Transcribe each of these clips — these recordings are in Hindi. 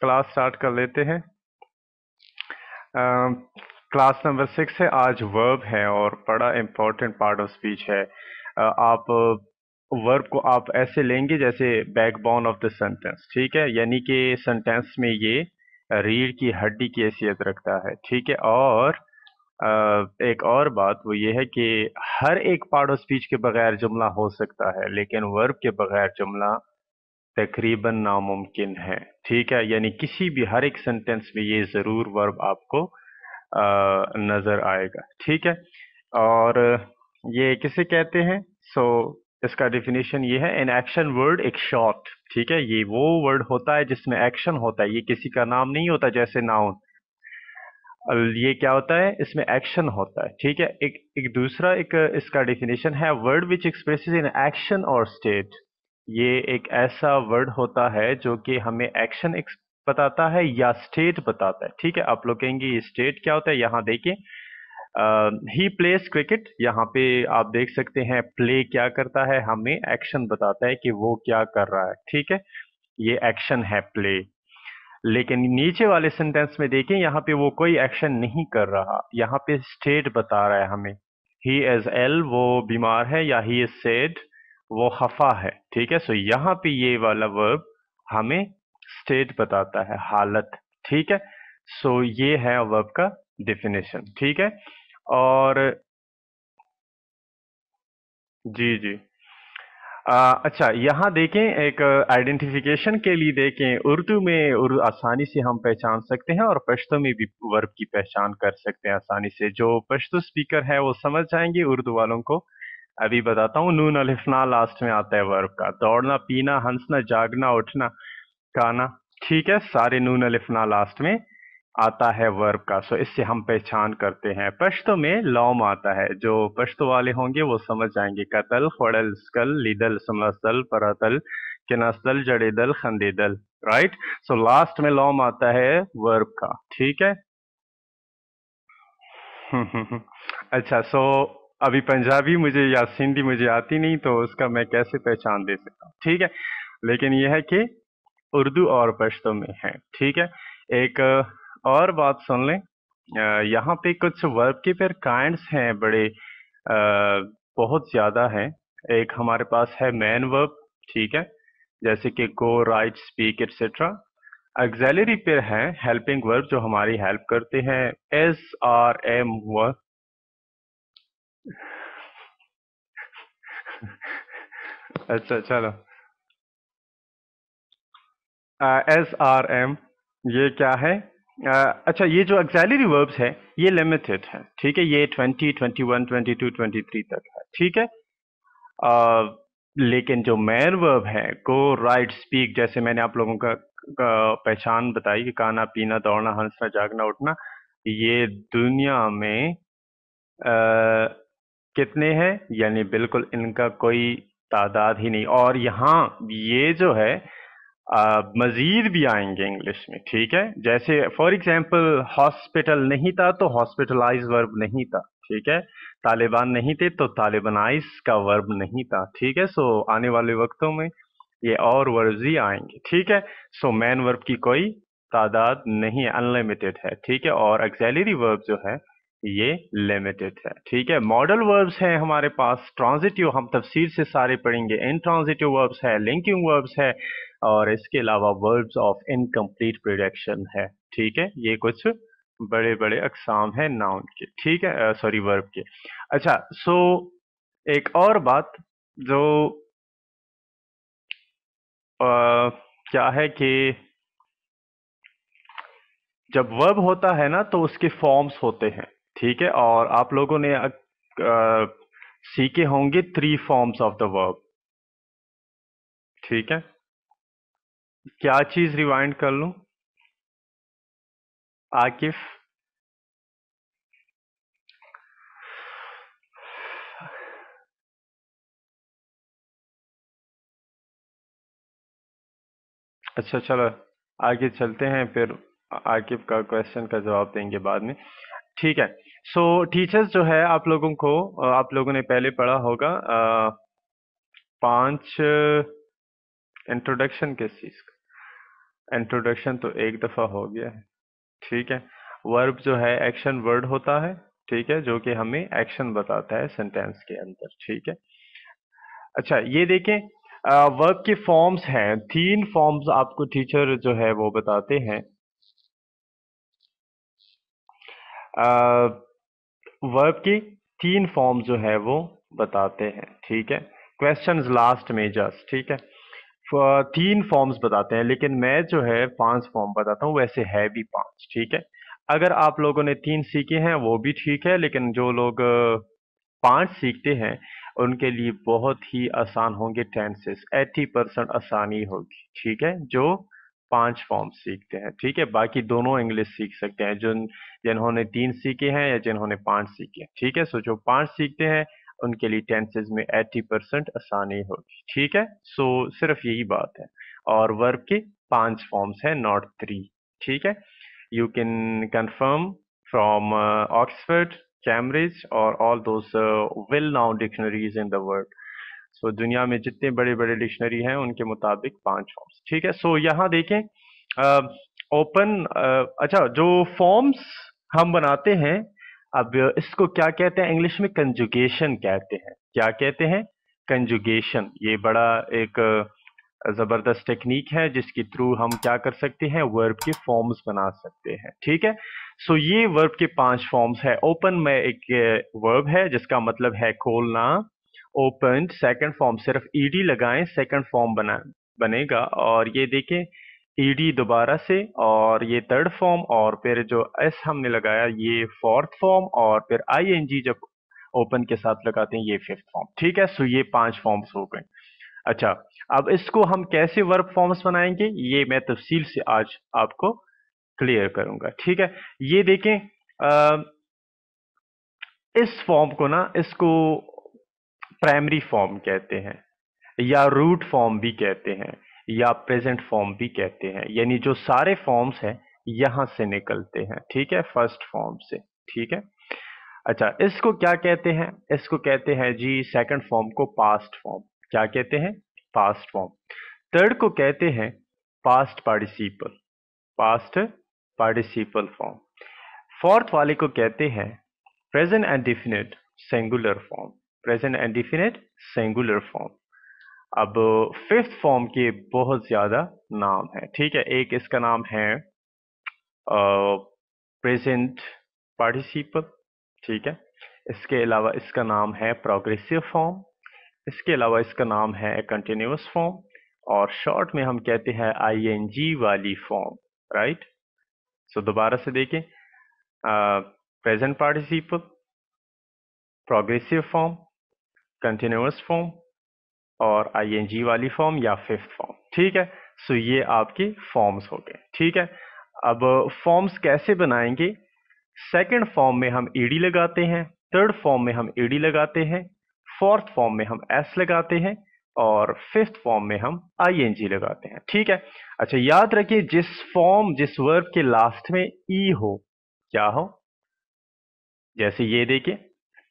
क्लास स्टार्ट कर लेते हैं। क्लास नंबर 6 है। आज वर्ब है और बड़ा इम्पोर्टेंट पार्ट ऑफ स्पीच है। आप वर्ब को आप ऐसे लेंगे जैसे बैकबोन ऑफ द सेंटेंस, ठीक है, यानी कि सेंटेंस में ये रीढ़ की हड्डी की हैसियत रखता है, ठीक है। और एक और बात वो ये है कि हर एक पार्ट ऑफ स्पीच के बगैर जुमला हो सकता है, लेकिन वर्ब के बगैर जुमला तकरीबन नामुमकिन है, ठीक है। यानी किसी भी हर एक सेंटेंस में ये ज़रूर वर्ब आपको नज़र आएगा, ठीक है। और ये किसे कहते हैं? सो इसका डेफिनेशन ये है, एन एक्शन वर्ड, एक शॉर्ट, ठीक है। ये वो वर्ड होता है जिसमें एक्शन होता है, ये किसी का नाम नहीं होता जैसे नाउन। ये क्या होता है? इसमें एक्शन होता है, ठीक है। एक एक दूसरा एक इसका डेफिनेशन है, word which expresses in action और स्टेट। ये एक ऐसा वर्ड होता है जो कि हमें एक्शन बताता है या स्टेट बताता है, ठीक है। आप लोग कहेंगे ये स्टेट क्या होता है? यहाँ देखिए, ही प्लेस क्रिकेट, यहाँ पे आप देख सकते हैं प्ले क्या करता है, हमें एक्शन बताता है कि वो क्या कर रहा है, ठीक है। ये एक्शन है प्ले। लेकिन नीचे वाले सेंटेंस में देखें, यहाँ पे वो कोई एक्शन नहीं कर रहा, यहाँ पे स्टेट बता रहा है हमें। ही इज एल, वो बीमार है, या ही इज सैड, वो खफा है, ठीक है। सो यहाँ पे ये वाला वर्ब हमें स्टेट बताता है, हालत, ठीक है। सो ये है वर्ब का डेफिनेशन, ठीक है। और जी जी, अच्छा यहाँ देखें, एक आइडेंटिफिकेशन के लिए देखें, उर्दू में आसानी से हम पहचान सकते हैं और पश्तो में भी वर्ब की पहचान कर सकते हैं आसानी से। जो पश्तो स्पीकर है वो समझ जाएंगे, उर्दू वालों को अभी बताता हूँ। नून अलिफ ना लास्ट में आता है वर्ब का। दौड़ना, पीना, हंसना, जागना, उठना, खाना, ठीक है, सारे नून अलिफ ना लास्ट में आता है वर्ब का। सो इससे हम पहचान करते हैं। पश्तो में लौम आता है, जो पश्तो वाले होंगे वो समझ जाएंगे। कतल, खोड़ल, स्कल, लीदल, समलस्तल, परतल, किनस्तल, जड़ेदल, खंदेदल, राइट। सो लास्ट में लौम आता है वर्ब का, ठीक है। अच्छा, सो अभी पंजाबी मुझे या सिंधी मुझे आती नहीं, तो उसका मैं कैसे पहचान दे सकता हूँ, ठीक है। लेकिन यह है कि उर्दू और पश्तो में है, ठीक है। एक और बात सुन लें, यहाँ पे कुछ वर्ब के फिर काइंड्स हैं, बड़े बहुत ज़्यादा हैं। एक हमारे पास है मैन वर्ब, ठीक है, जैसे कि गो, राइट, स्पीक, एटसेट्रा। ऑक्सिलरी पे है हेल्पिंग वर्ब, जो हमारी हेल्प करते हैं, एस आर एम वर्ब। अच्छा चलो, एस आर एम, ये क्या है? अच्छा, ये जो ऑक्सिलरी वर्ब्स है ये लिमिटेड है, ठीक है। ये 20, 21, 22, 23 तक है, ठीक है। लेकिन जो मेन वर्ब है, गो, राइट, स्पीक, जैसे मैंने आप लोगों का पहचान बताई कि खाना, पीना, दौड़ना, हंसना, जागना, उठना, ये दुनिया में कितने हैं? यानी बिल्कुल इनका कोई तादाद ही नहीं। और यहाँ ये जो है मजीद भी आएंगे इंग्लिश में, ठीक है। जैसे फॉर एग्जांपल हॉस्पिटल नहीं था तो हॉस्पिटलाइज वर्ब नहीं था, ठीक है। तालिबान नहीं थे तो तालिबानाइज का वर्ब नहीं था, ठीक है। सो आने वाले वक्तों में ये और वर्ब्स ही आएंगे, ठीक है। सो मैन वर्ब की कोई तादाद नहीं है, अनलिमिटेड है, ठीक है। और ऑक्सिलरी वर्ब जो है ये लिमिटेड है, ठीक है। मॉडल वर्ब्स हैं हमारे पास, ट्रांजिटिव हम तफसील से सारे पढ़ेंगे, इनट्रांजिटिव वर्ब्स है, लिंकिंग वर्ब्स है, और इसके अलावा वर्ब्स ऑफ इनकम्प्लीट प्रोडक्शन है, ठीक है। ये कुछ बड़े बड़े अकसाम है नाउन के, ठीक है, सॉरी वर्ब के। अच्छा, सो एक और बात जो अ, क्या है कि जब वर्ब होता है ना तो उसके फॉर्म्स होते हैं, ठीक है। और आप लोगों ने सीखे होंगे 3 फॉर्म्स ऑफ द वर्ब, ठीक है। क्या चीज रिवाइंड कर लूं? आकिफ, अच्छा चलो आगे चलते हैं, फिर आकिब का क्वेश्चन का जवाब देंगे बाद में, ठीक है। सो टीचर्स जो है आप लोगों को, आप लोगों ने पहले पढ़ा होगा 5 इंट्रोडक्शन किस चीज का? इंट्रोडक्शन तो एक दफा हो गया है, ठीक है। वर्ब जो है एक्शन वर्ड होता है, ठीक है, जो कि हमें एक्शन बताता है सेंटेंस के अंदर, ठीक है। अच्छा, ये देखें, वर्ब के फॉर्म्स हैं, 3 फॉर्म्स आपको टीचर जो है वो बताते हैं। वर्ब की 3 फॉर्म जो है वो बताते हैं, ठीक है। क्वेश्चंस लास्ट में जस्ट, ठीक है। 3 फॉर्म्स बताते हैं, लेकिन मैं जो है 5 फॉर्म बताता हूँ, वैसे है भी 5, ठीक है। अगर आप लोगों ने 3 सीखे हैं वो भी ठीक है, लेकिन जो लोग 5 सीखते हैं उनके लिए बहुत ही आसान होंगे टेंसेस, 80% आसानी होगी, ठीक है, जो 5 फॉर्म सीखते हैं, ठीक है। बाकी दोनों इंग्लिश सीख सकते हैं, जिन्होंने 3 सीखे हैं या जिन्होंने 5 सीखे हैं, ठीक है। सो जो 5 सीखते हैं उनके लिए टेंसेस में 80% आसानी होगी, ठीक है। सो सिर्फ यही बात है। और वर्ब के 5 फॉर्म्स हैं, नॉट 3, ठीक है। You can confirm from Oxford, Cambridge और all those well-known dictionaries in the world. So दुनिया में जितने बड़े बड़े डिक्शनरी हैं उनके मुताबिक 5 फॉर्म्स, ठीक है। सो यहाँ देखें, ओपन, अच्छा, जो फॉर्म्स हम बनाते हैं, अब इसको क्या कहते हैं इंग्लिश में? कंजुगेशन कहते हैं। क्या कहते हैं? कंजुगेशन। ये बड़ा एक जबरदस्त टेक्निक है जिसके थ्रू हम क्या कर सकते हैं, वर्ब के फॉर्म्स बना सकते हैं, ठीक है। सो ये वर्ब के 5 फॉर्म्स है। ओपन में एक वर्ब है जिसका मतलब है खोलना, ओपन। सेकंड फॉर्म सिर्फ ईडी लगाएं, सेकंड फॉर्म बनेगा। और ये देखें, ईडी दोबारा से, और ये थर्ड फॉर्म, और फिर जो एस हमने लगाया ये फोर्थ फॉर्म, और फिर आईएनजी जब ओपन के साथ लगाते हैं ये फिफ्थ फॉर्म, ठीक है। सो ये 5 फॉर्म्स हो गए। अच्छा, अब इसको हम कैसे वर्ब फॉर्म्स बनाएंगे ये मैं तफसील से आज आपको क्लियर करूंगा, ठीक है। ये देखें, इस फॉर्म को ना, इसको प्राइमरी फॉर्म कहते हैं, या रूट फॉर्म भी कहते हैं, या प्रेजेंट फॉर्म भी कहते हैं, यानी जो सारे फॉर्म्स हैं यहां से निकलते हैं, ठीक है, फर्स्ट फॉर्म से, ठीक है। अच्छा, इसको क्या कहते हैं? इसको कहते हैं जी, सेकंड फॉर्म को पास्ट फॉर्म। क्या कहते हैं? Past form. थर्ड को कहते हैं past participle, past participle form. Fourth वाले को कहते हैं present indefinite singular form, present indefinite singular form. अब फिफ्थ फॉर्म के बहुत ज्यादा नाम है, ठीक है। एक इसका नाम है प्रेजेंट पार्टिसिपल, ठीक है। इसके अलावा इसका नाम है प्रोग्रेसिव फॉर्म। इसके अलावा इसका नाम है कंटिन्यूअस फॉर्म, और शॉर्ट में हम कहते हैं आईएनजी वाली फॉर्म, राइट। सो दोबारा से देखें, present participle, progressive form, continuous form, और आईएनजी वाली फॉर्म या फिफ्थ फॉर्म, ठीक है। सो ये आपके फॉर्म्स हो गए, ठीक है। अब फॉर्म्स कैसे बनाएंगे? सेकंड फॉर्म में हम ईडी लगाते हैं, थर्ड फॉर्म में हम ईडी लगाते हैं, फोर्थ फॉर्म में हम एस लगाते हैं, और फिफ्थ फॉर्म में हम आईएनजी लगाते हैं, ठीक है। अच्छा, याद रखिए, जिस वर्ब के लास्ट में ई हो, क्या हो, जैसे ये देखिए,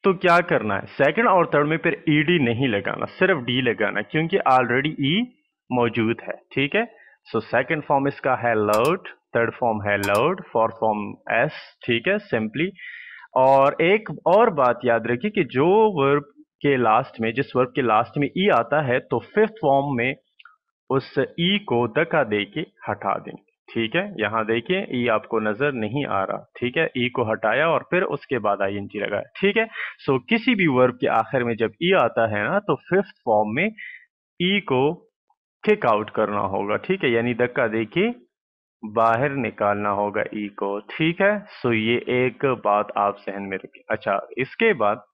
तो क्या करना है, सेकंड और थर्ड में फिर ईडी नहीं लगाना, सिर्फ डी लगाना, क्योंकि ऑलरेडी ई मौजूद है, ठीक है। सो सेकंड फॉर्म इसका है लर्ड, थर्ड फॉर्म है लर्ड, फोर्थ फॉर्म एस, ठीक है, सिंपली। और एक और बात याद रखिए कि जो वर्ब के लास्ट में, जिस वर्ब के लास्ट में ई आता है, तो फिफ्थ फॉर्म में उस ई को धक्का दे के हटा देंगे, ठीक है। यहां देखिए, ई आपको नजर नहीं आ रहा, ठीक है। ई को हटाया और फिर उसके बाद आईएनजी लगाया, ठीक है। सो किसी भी वर्ब के आखिर में जब ई आता है ना, तो फिफ्थ फॉर्म में ई को किक आउट करना होगा, ठीक है, यानी धक्का दे के बाहर निकालना होगा ई को, ठीक है। सो ये एक बात आप जहन में रखें। अच्छा, इसके बाद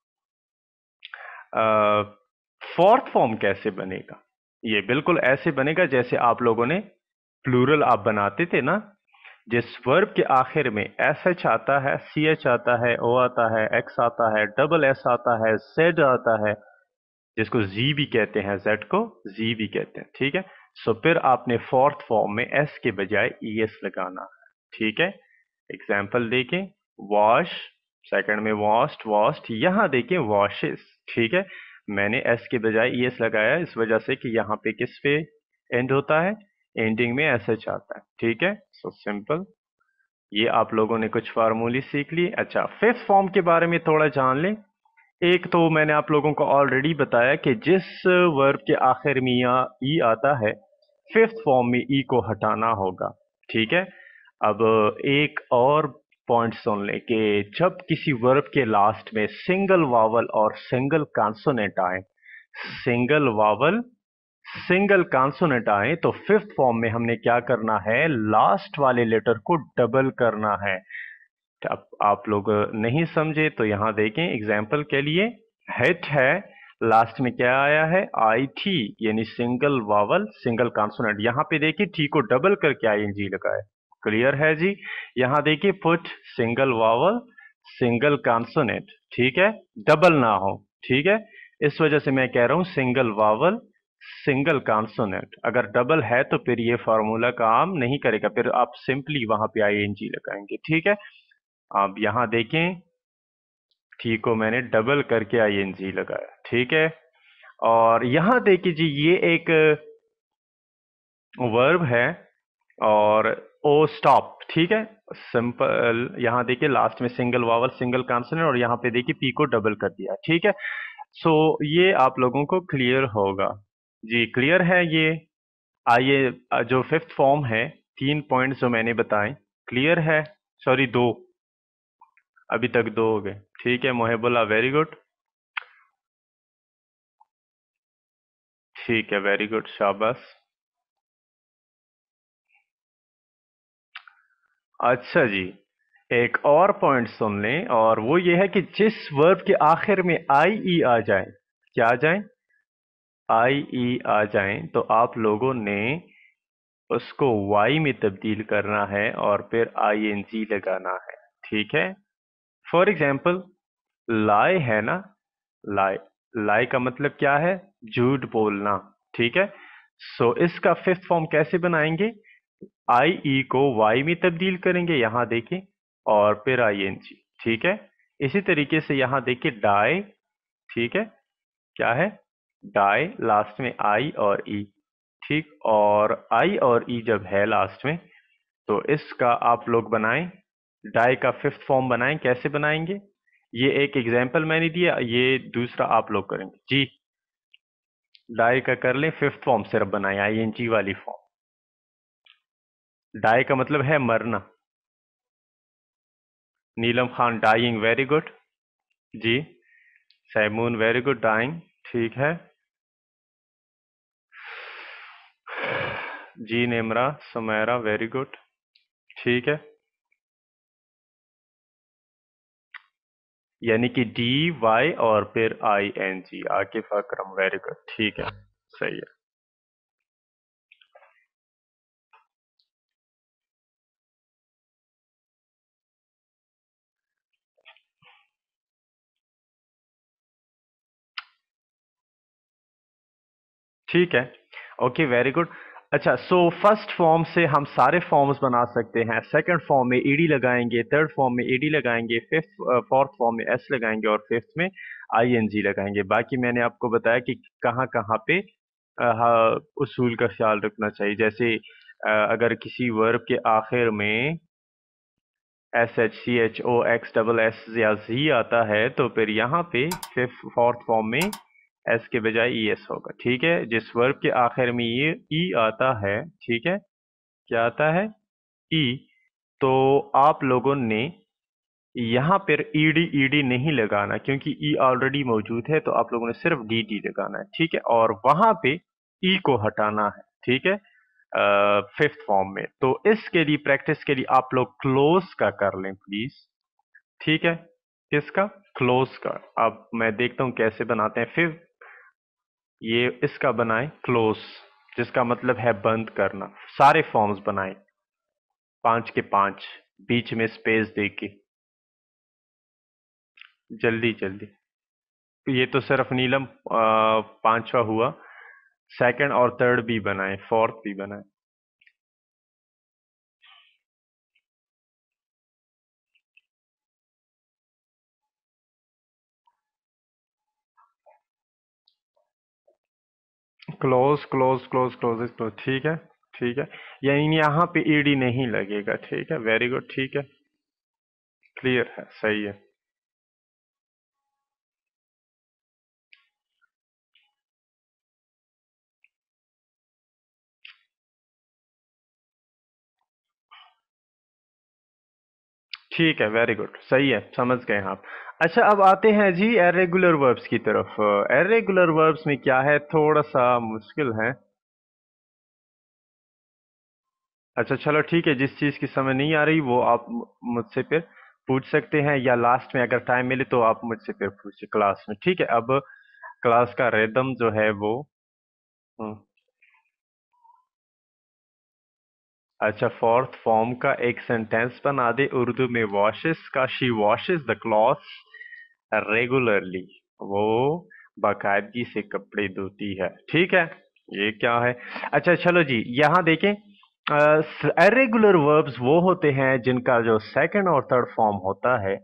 फोर्थ फॉर्म कैसे बनेगा? ये बिल्कुल ऐसे बनेगा जैसे आप लोगों ने प्लूरल आप बनाते थे ना, जिस वर्ब के आखिर में एस एच आता है, सी एच आता है, ओ आता है, एक्स आता है, डबल एस आता है, जेड आता है, जिसको जी भी कहते हैं, जेड को जी भी कहते हैं, ठीक है। सो फिर आपने फोर्थ फॉर्म में एस के बजाय ई एस लगाना है, ठीक है। एग्जाम्पल देखें, वॉश, सेकंड में वॉश्ड, वॉश्ड, यहां देखें वॉशेस, ठीक है। मैंने एस के बजाय ई एस लगाया इस वजह से कि यहाँ पे किस पे एंड होता है, एंडिंग में एस एच आता है, ठीक है। सो सिंपल, ये आप लोगों ने कुछ फार्मूले सीख ली। अच्छा, फिफ्थ फॉर्म के बारे में थोड़ा जान लें। एक तो मैंने आप लोगों को ऑलरेडी बताया कि जिस वर्ब के आखिर में या ई आता है, फिफ्थ फॉर्म में ई को हटाना होगा, ठीक है। अब एक और पॉइंट सुन लें कि जब किसी वर्ब के लास्ट में सिंगल वावल और सिंगल कॉन्सोनेंट आए, सिंगल वावल सिंगल कॉन्सोनेंट आए, तो फिफ्थ फॉर्म में हमने क्या करना है, लास्ट वाले लेटर को डबल करना है। अब आप लोग नहीं समझे तो यहां देखें एग्जाम्पल के लिए। हिट है, लास्ट में क्या आया है, आई टी, यानी सिंगल वावल सिंगल कॉन्सोनेंट। यहाँ पे देखिए टी को डबल करके आई एन जी लगा है। क्लियर है जी। यहाँ देखिए put single vowel single consonant, ठीक है, डबल ना हो, ठीक है। इस वजह से मैं कह रहा हूं सिंगल वावल सिंगल कॉन्सोनेंट। अगर डबल है तो फिर ये फार्मूला काम नहीं करेगा, फिर आप सिंपली वहां पे आई एन जी लगाएंगे, ठीक है। अब यहां देखें, टी को मैंने डबल करके आईएनजी लगाया, ठीक है। और यहां देखिए जी, ये एक वर्ब है और ओ स्टॉप, ठीक है। सिंपल, यहां देखिए लास्ट में सिंगल वावल सिंगल कॉन्सोनेंट और यहां पे देखिए पी को डबल कर दिया, ठीक है। सो ये आप लोगों को क्लियर होगा जी। क्लियर है ये। आइए, जो फिफ्थ फॉर्म है, तीन पॉइंट्स जो मैंने बताए, क्लियर है। सॉरी, दो, अभी तक दो हो गए, ठीक है। मोहिबुल्ला, वेरी गुड, ठीक है, वेरी गुड, शाबाश। अच्छा जी, एक और पॉइंट सुन लें, और वो ये है कि जिस वर्ब के आखिर में आई ई आ जाए, क्या आ जाए, आई ई आ जाए, तो आप लोगों ने उसको वाई में तब्दील करना है और फिर आई एन जी लगाना है, ठीक है। फॉर एग्जाम्पल, लाई है ना, लाई, लाई का मतलब क्या है, झूठ बोलना, ठीक है। सो इसका फिफ्थ फॉर्म कैसे बनाएंगे, आई ई को वाई में तब्दील करेंगे, यहां देखिए, और फिर आई एन जी, ठीक है। इसी तरीके से यहां देखिए डाई, ठीक है, क्या है, डाई, लास्ट में आई और ई, ठीक। और आई और ई जब है लास्ट में, तो इसका आप लोग बनाएं, डाई का फिफ्थ फॉर्म बनाएं। कैसे बनाएंगे, ये एक एग्जाम्पल मैंने दिया, ये दूसरा आप लोग करेंगे जी। डाई का कर लें, फिफ्थ फॉर्म सिर्फ बनाएं, आई एन जी वाली फॉर्म। डाई का मतलब है मरना। Neelam Khan, dying, very good जी। सैमून, वेरी गुड, डाइंग, ठीक है जी। नेमरा, सुमेरा, वेरी गुड, ठीक है। यानी कि डी वाई और फिर I N G, Akif Akram, very good, ठीक है, सही है। ठीक है, ओके, वेरी गुड। अच्छा, सो फर्स्ट फॉर्म से हम सारे फॉर्म्स बना सकते हैं। सेकंड फॉर्म में ईडी लगाएंगे, थर्ड फॉर्म में ईडी लगाएंगे, फिफ्थ फोर्थ फॉर्म में एस लगाएंगे और फिफ्थ में आईएनजी लगाएंगे। बाकी मैंने आपको बताया कि कहाँ कहाँ पे उसूल का ख्याल रखना चाहिए। जैसे अगर किसी वर्ब के आखिर में S H C H O X double S या जी आता है, तो फिर यहाँ पे फिफ्थ फोर्थ फॉर्म में एस के बजाय ई एस होगा, ठीक है। जिस वर्ब के आखिर में ये ई आता है, ठीक है, क्या आता है, ई, तो आप लोगों ने यहाँ पर ईडी ईडी नहीं लगाना, क्योंकि ई ऑलरेडी मौजूद है, तो आप लोगों ने सिर्फ डी डी लगाना है, ठीक है। और वहां पे ई को हटाना है, ठीक है, फिफ्थ फॉर्म में। तो इसके लिए, प्रैक्टिस के लिए, आप लोग क्लोज का कर लें प्लीज, ठीक है। किसका, क्लोज का। अब मैं देखता हूं कैसे बनाते हैं। फिर ये इसका बनाएं क्लोज, जिसका मतलब है बंद करना। सारे फॉर्म्स बनाएं, पांच के पांच, बीच में स्पेस देके, जल्दी जल्दी। ये तो सिर्फ नीलम पांचवा हुआ। सेकंड और थर्ड भी बनाए, फोर्थ भी बनाए। Close close close close close, ठीक है, ठीक है, यानी यहाँ पे ईडी नहीं लगेगा। ठीक है, वेरी गुड, ठीक है, क्लियर है, सही है। ठीक है, वेरी गुड, सही है, समझ गए आप। अच्छा, अब आते हैं जी इर्रेगुलर वर्ब्स की तरफ। इर्रेगुलर वर्ब्स में क्या है, थोड़ा सा मुश्किल है। अच्छा चलो ठीक है, जिस चीज़ की समझ नहीं आ रही वो आप मुझसे फिर पूछ सकते हैं, या लास्ट में अगर टाइम मिले तो आप मुझसे फिर पूछिए क्लास में। ठीक है, अब क्लास का रिदम जो है वो। हम्म, अच्छा, फोर्थ फॉर्म का एक सेंटेंस बना दे उर्दू में। वॉशेस का, she washes the clothes regularly. वो बाकायदगी से कपड़े धोती है। ठीक है, ये क्या है। अच्छा चलो जी, यहाँ देखें, इर्रेगुलर वर्ब्स वो होते हैं जिनका जो सेकंड और थर्ड फॉर्म होता है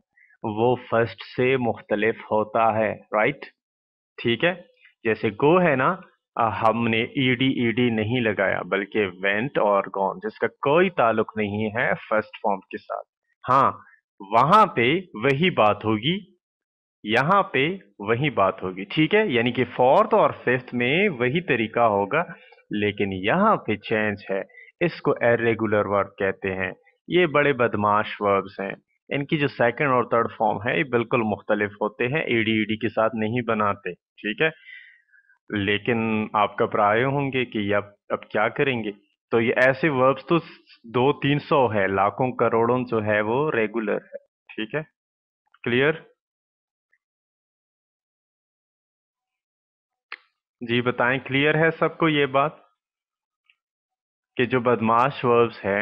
वो फर्स्ट से मुख्तलिफ होता है। राइट, ठीक है। जैसे गो है ना, हमने ईडी ईडी नहीं लगाया बल्कि वेंट और गॉन, जिसका कोई ताल्लुक नहीं है फर्स्ट फॉर्म के साथ। हाँ, वहां पे वही बात होगी, यहाँ पे वही बात होगी। ठीक है, यानी कि फोर्थ और फिफ्थ में वही तरीका होगा, लेकिन यहाँ पे चेंज है। इसको इर्रेगुलर वर्ब कहते हैं। ये बड़े बदमाश वर्ब्स हैं। इनकी जो सेकंड और थर्ड फॉर्म है ये बिल्कुल मुख्तलिफ होते हैं, ईडी ईडी के साथ नहीं बनाते। ठीक है, लेकिन आप घबराए होंगे कि अब क्या करेंगे। तो ये ऐसे वर्ब्स तो 200-300 है, लाखों करोड़ों जो है वो रेगुलर है। ठीक है, क्लियर। जी बताएं, क्लियर है सबको ये बात कि जो बदमाश वर्ब्स है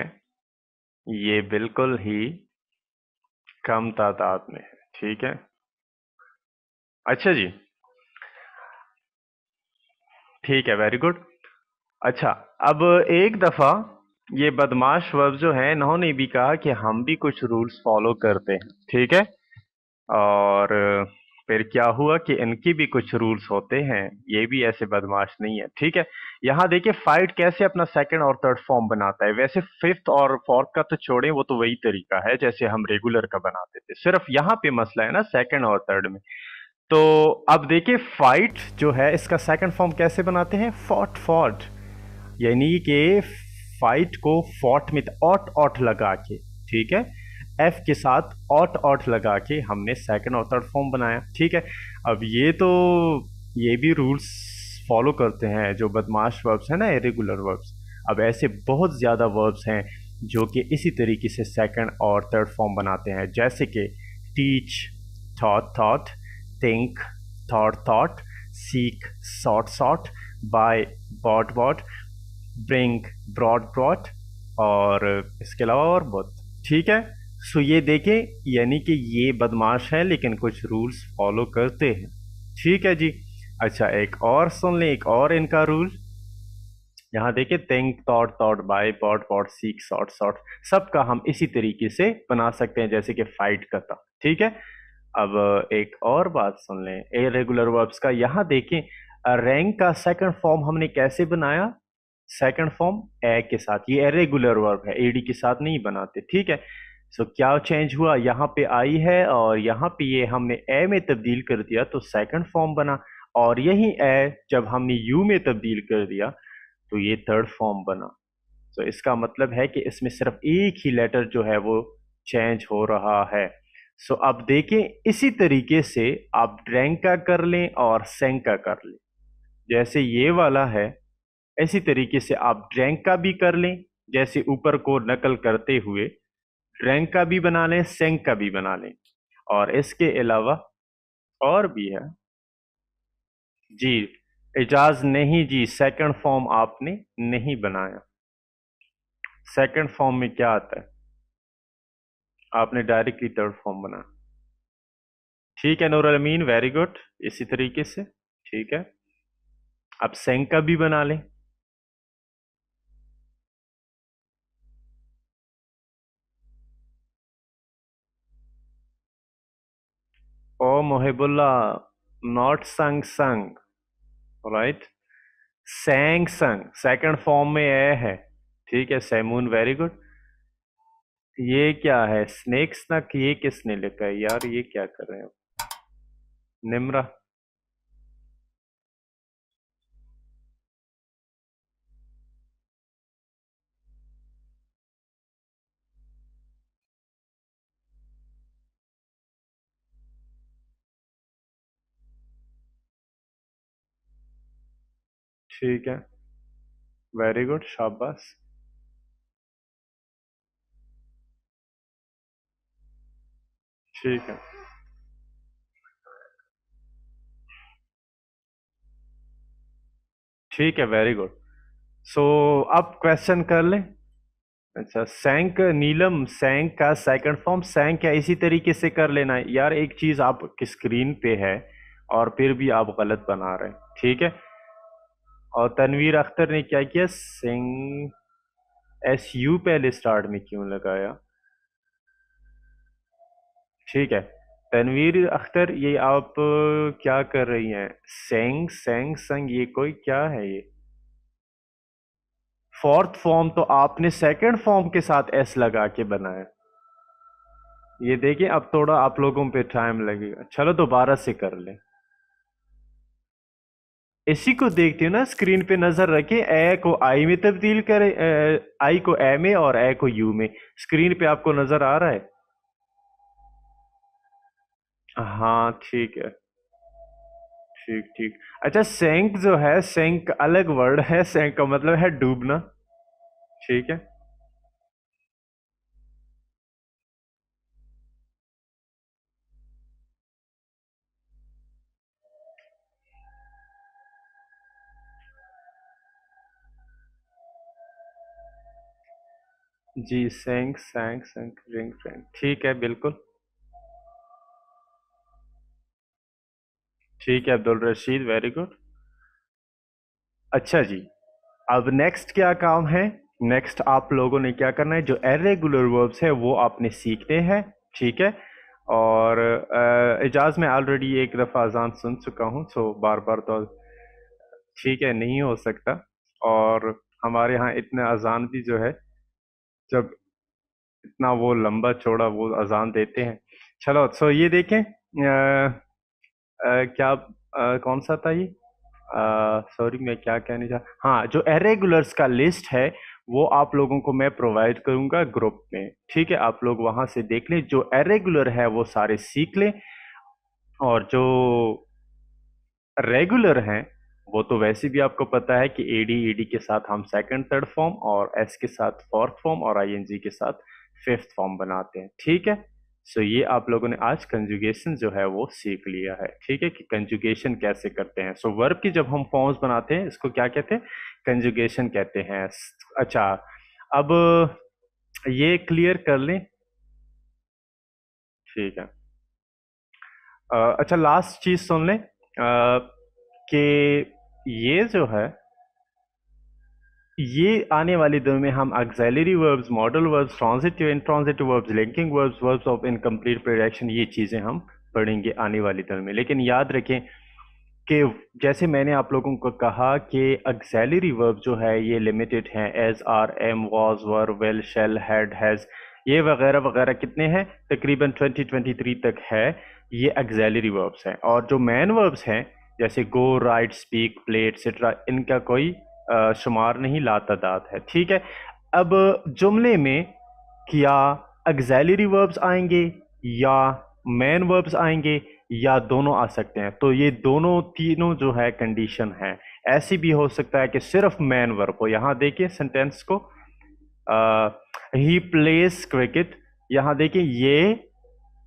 ये बिल्कुल ही कम तादाद में है। ठीक है, अच्छा जी, ठीक है, वेरी गुड। अच्छा, अब एक दफा ये बदमाश वर्ब जो है इन्होंने भी कहा कि हम भी कुछ रूल्स फॉलो करते हैं। ठीक है, और फिर क्या हुआ कि इनकी भी कुछ रूल्स होते हैं, ये भी ऐसे बदमाश नहीं है। ठीक है, यहाँ देखिए फाइट कैसे अपना सेकंड और थर्ड फॉर्म बनाता है। वैसे फिफ्थ और फोर्थ का तो छोड़ें, वो तो वही तरीका है जैसे हम रेगुलर का बनाते थे, सिर्फ यहाँ पे मसला है ना सेकंड और थर्ड में। तो अब देखिए फाइट जो है इसका सेकंड फॉर्म कैसे बनाते हैं, फॉट फॉट, यानी कि फाइट को फॉट में ऑट ऑट लगा के। ठीक है, एफ के साथ ऑट ऑट लगा के हमने सेकंड और थर्ड फॉर्म बनाया। ठीक है, अब ये तो ये भी रूल्स फॉलो करते हैं जो बदमाश वर्ब्स हैं ना, इरेगुलर वर्ब्स। अब ऐसे बहुत ज़्यादा वर्ब्स हैं जो कि इसी तरीके से सेकंड और थर्ड फॉर्म बनाते हैं, जैसे कि teach, thought thought, think, thought thought, seek, sought sought, buy, bought bought, bring, brought brought, और इसके अलावा और बहुत। ठीक है, सो ये देखें, यानी कि ये बदमाश है लेकिन कुछ रूल्स फॉलो करते हैं। ठीक है जी। अच्छा, एक और सुन लें, एक और इनका रूल। यहाँ देखिए, think, thought thought, buy, bought bought, seek, sought sought, सबका हम इसी तरीके से बना सकते हैं जैसे कि फाइट का था। ठीक है, अब एक और बात सुन लें इरेगुलर वर्ब्स का। यहाँ देखें, रैंक का सेकंड फॉर्म हमने कैसे बनाया, सेकंड फॉर्म ए के साथ। ये इरेगुलर वर्ब है, एडी के साथ नहीं बनाते। ठीक है, सो क्या चेंज हुआ, यहाँ पे आई है और यहाँ पे ये हमने ए में तब्दील कर दिया तो सेकंड फॉर्म बना, और यही ए जब हमने यू में तब्दील कर दिया तो ये थर्ड फॉर्म बना। तो इसका मतलब है कि इसमें सिर्फ एक ही लेटर जो है वो चेंज हो रहा है। सो अब देखें, इसी तरीके से आप ड्रैंक का कर लें और सेंक का कर लें, जैसे ये वाला है। इसी तरीके से आप ड्रैंक का भी कर लें, जैसे ऊपर को नकल करते हुए ड्रैंक का भी बना लें, सेंक का भी बना लें। और इसके अलावा और भी है जी। इजाज नहीं जी, सेकंड फॉर्म आपने नहीं बनाया। सेकंड फॉर्म में क्या आता है, आपने डायरेक्टली थर्ड फॉर्म बना। ठीक है नूर अमीन, वेरी गुड, इसी तरीके से। ठीक है, अब सेंक का भी बना लें। ओ मोहिबुल्ला, नॉट संग संग, राइट, सैंग संग, सेकंड फॉर्म में ए है। ठीक है, सैमून, वेरी गुड। ये क्या है, स्नेक स्नक, ये किसने लिखा है यार, ये क्या कर रहे हैं आप? निम्रा। ठीक है, वेरी गुड, शाबाश। ठीक है, ठीक है, वेरी गुड। सो अब क्वेश्चन कर लें। अच्छा, सैंक, नीलम, सैंक का सेकंड फॉर्म सैंक है, इसी तरीके से कर लेना है यार। एक चीज आपकी स्क्रीन पे है और फिर भी आप गलत बना रहे हैं, ठीक है। और तनवीर अख्तर ने क्या किया, सिंग, एस यू पहले स्टार्ट में क्यों लगाया? ठीक है, तनवीर अख्तर, ये आप क्या कर रही हैं? सेंग, सेंग, संग, ये कोई क्या है ये? फोर्थ फॉर्म तो आपने सेकंड फॉर्म के साथ एस लगा के बनाया। ये देखिए, अब थोड़ा आप लोगों पे टाइम लगेगा, चलो दोबारा से कर ले। इसी को देखते हो ना, स्क्रीन पे नजर रखें, ए को आई में तब्दील करें, आई को ए में और ए को यू में। स्क्रीन पे आपको नजर आ रहा है? हाँ, ठीक है, ठीक ठीक। अच्छा, सेंक जो है, सेंक अलग वर्ड है, सेंक का मतलब है डूबना। ठीक है, जी, सेंक, सैंक, सैंक, रिंग, फ्रेंक, ठीक है, बिल्कुल। ठीक है, अब्दुल रशीद, वेरी गुड। अच्छा जी, अब नेक्स्ट क्या काम है? नेक्स्ट आप लोगों ने क्या करना है, जो इर्रेगुलर वर्ब्स है वो आपने सीखने हैं, ठीक है। और इजाज में ऑलरेडी एक दफ़ा अजान सुन चुका हूँ, सो बार बार तो ठीक है नहीं हो सकता। और हमारे यहाँ इतने अजान भी जो है, जब इतना वो लंबा चौड़ा वो अजान देते हैं। चलो, सो ये देखें, क्या कौन सा था ये? सॉरी, मैं क्या कहने जा, हाँ, जो इरेगुलर्स का लिस्ट है वो आप लोगों को मैं प्रोवाइड करूंगा ग्रुप में, ठीक है। आप लोग वहां से देख लें, जो इरेगुलर है वो सारे सीख लें। और जो रेगुलर हैं वो तो वैसे भी आपको पता है कि एडी, ईडी के साथ हम सेकंड थर्ड फॉर्म, और एस के साथ फोर्थ फॉर्म, और आईएनजी के साथ फिफ्थ फॉर्म बनाते हैं, ठीक है। सो ये आप लोगों ने आज कंजुगेशन जो है वो सीख लिया है, ठीक है, कि कंजुगेशन कैसे करते हैं। सो वर्ब की जब हम फॉर्म्स बनाते हैं इसको क्या कहते हैं, कंजुगेशन कहते हैं। अच्छा, अब ये क्लियर कर लें, ठीक है। अच्छा, लास्ट चीज सुन लें, कि ये जो है, ये आने वाले दिनों में हम auxiliary verbs, modal verbs, transitive, intransitive verbs, linking verbs, verbs of incomplete production, ये चीज़ें हम पढ़ेंगे आने वाले दिनों में। लेकिन याद रखें कि जैसे मैंने आप लोगों को कहा कि ऑक्सिलरी वर्ब जो है ये लिमिटेड हैं, is, are, am, was, were, will, shall, had, has, ये वगैरह वगैरह कितने हैं, तकरीबन 2023 तक है। ये ऑक्सिलरी वर्ब्स हैं। और जो मैन वर्ब्स हैं, जैसे गो, राइट, स्पीक, प्ले, एटसेट्रा, इनका कोई शुमार नहीं, लातादाद है, ठीक है। अब जुमले में क्या ऑक्सिलरी वर्ब्स आएंगे या मेन वर्ब्स आएंगे, या दोनों आ सकते हैं? तो ये दोनों तीनों जो है कंडीशन है। ऐसी भी हो सकता है कि सिर्फ मेन वर्ब हो। यहां देखिए सेंटेंस को, ही प्लेस क्रिकेट, यहां देखिए ये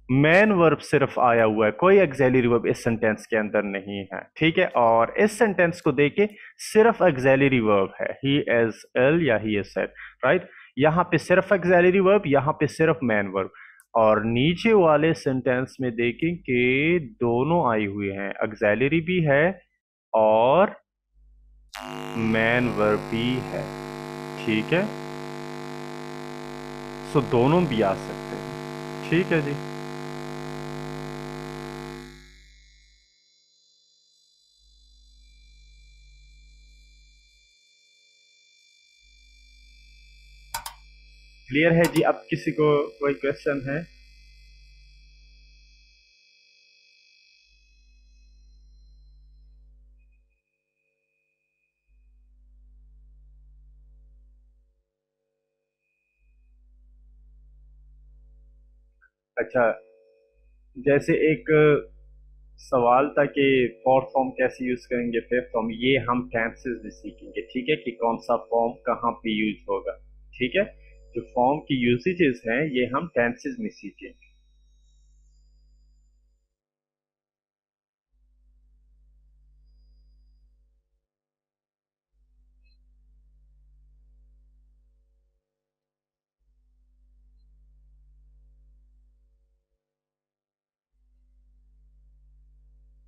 मेन वर्ब सिर्फ आया हुआ है, कोई ऑक्सिलरी वर्ब इस सेंटेंस के अंदर नहीं है, ठीक है। और इस सेंटेंस को देखिए, सिर्फ ऑक्सिलरी वर्ब है, ही इज इल या ही इज सेड, राइट। यहां पे सिर्फ ऑक्सिलरी वर्ब, यहां पे सिर्फ मेन वर्ब। और नीचे वाले सेंटेंस में देखें कि दोनों आई हुई हैं, ऑक्सिलरी भी है और मेन वर्ब भी है, ठीक है। सो दोनों भी आ सकते हैं, ठीक है जी। क्लियर है जी? अब किसी को कोई क्वेश्चन है? अच्छा, जैसे एक सवाल था कि फोर्थ फॉर्म कैसे यूज करेंगे, फिफ्थ फॉर्म, ये हम टेंसेस में सीखेंगे, ठीक है, कि कौन सा फॉर्म कहाँ पे यूज होगा। ठीक है, जो फॉर्म की यूसेजेस हैं ये हम टेंसेस में सीखेंगे।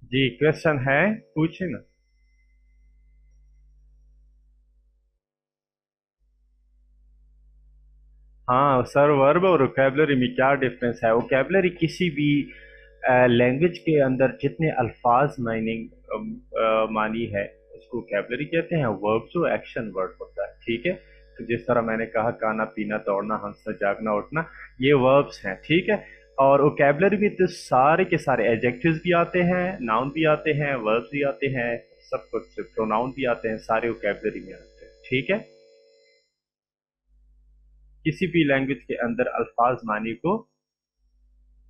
जी, क्वेश्चन है, पूछे ना। हाँ सर, वर्ब और वोकेबलरी में क्या डिफरेंस है? वोकेबलरी किसी भी लैंग्वेज के अंदर जितने अल्फाज मानी है उसको वोकेबलरी कहते हैं। वर्ब जो एक्शन वर्ड होता है, ठीक है। तो जिस तरह मैंने कहा, खाना पीना, दौड़ना, हंसना, जागना, उठना, ये वर्ब्स हैं, ठीक है। और वोकेबलरी में तो सारे के सारे एडजेक्टिव्स भी आते हैं, नाउन भी आते हैं, वर्ब्स भी आते हैं, सब कुछ, प्रोनाउन भी आते हैं, सारे वोकेबलरी में आते हैं, ठीक है। किसी भी लैंग्वेज के अंदर अल्फाज मानी को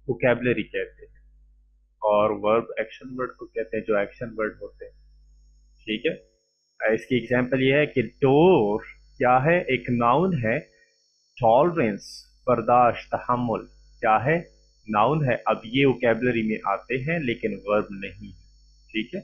वोकेबलरी कहते हैं, और वर्ब एक्शन वर्ड को कहते हैं, जो एक्शन वर्ड होते हैं, ठीक है। इसकी एग्जांपल ये है कि डोर क्या है? एक नाउन है। टॉलरेंस, बर्दाश्त, तहम्मुल, क्या है? नाउन है। अब ये वोकेबलरी में आते हैं लेकिन वर्ब नहीं, ठीक है।